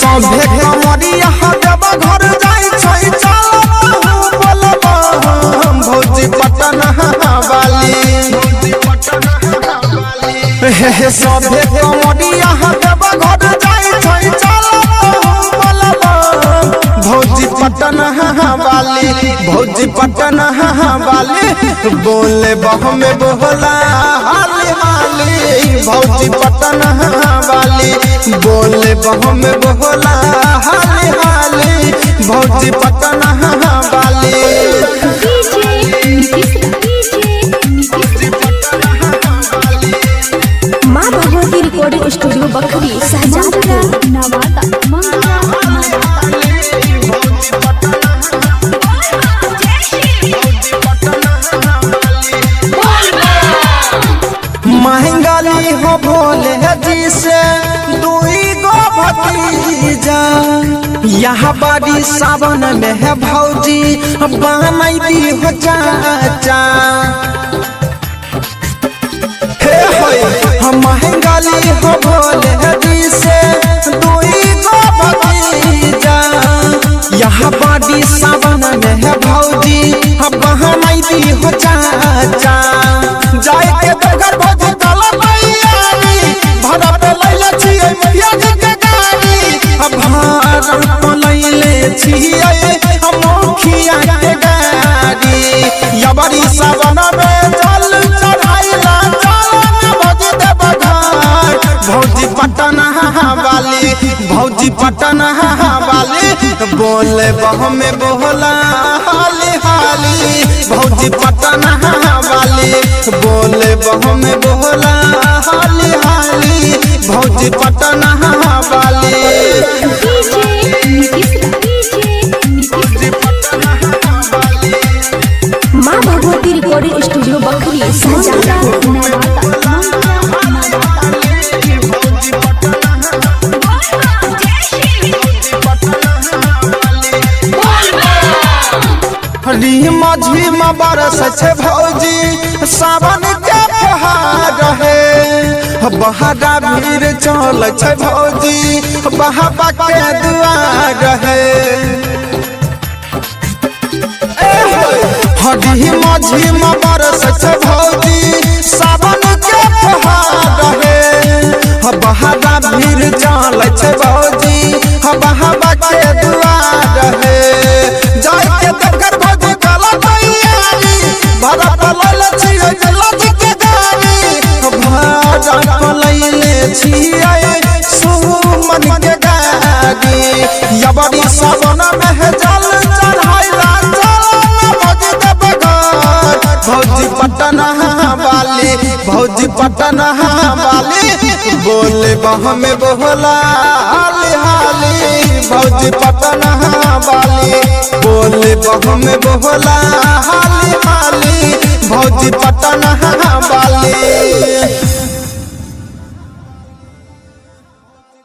सभे कमरिया देव घर जाई छै चल बोलबा भौजी पटना वाली हे सभे कमरिया देव घर जाई छै चल बोलबा भौजी पटना वाली भौजी पटना वाली बोले बह में बोला हाली हाली भौजी पटना वाली बोले बह में बोला हाली हाली भौजी पटना वाली माँ भगवती रिकॉर्डिंग स्टूडियो बखरी शहजादपुर नवादा महंगाली हो भोले जी से दुई गो भतीजा यहाँ बड़ी सावन में है भौजी बनाई दी हो चाचा हे महंगाली हो भोले जी से दुई गो भतीजा यहाँ बड़ी सावन में है भौजी बनाई दी हो चाचा जाए के बगर भौजी तला मैयारी भरा पे लैले छियै मैया जी के गाड़ी भरा पे लैले छियै मुखिया के गाड़ी यबरी सावन में जल चढ़ाइला चल भौजी देव घर भौजी पटना वाली भौजी पटना वाली बोले बह में बोला हाली हाली भौजी पटना वाली बोले बह में बोला हाली हाली भौजी पटना वाली माँ भगवती रिकॉर्डिंग स्टूडियो बखरी शहजादपुर नवादा रीमा झीमा बरस छै भौजी सावन के फहार रहे बहारा भीड़ चल छै भौजी बहाबा के दुआर रहे रीमा झीमा बरस छै भौजी सावन के फहार रहे बहारा भीड़ चल छै भौजी बहाबा के दुआर रहे जाय के देवघर भौजी काला मैयारी भरा पलैले छियै जल्दी के गाड़ी भरा पलैले छियै सुमन के गाड़ी यबरी सावन में जल चढ़ाइला चल भौजी देव घर भौजी पटना वाली भौजी पटना वाली बोले बह में बोला हाली हाली भौजी पटना वाली बोले बह में बोला हाली हाली भौजी पटना वाली।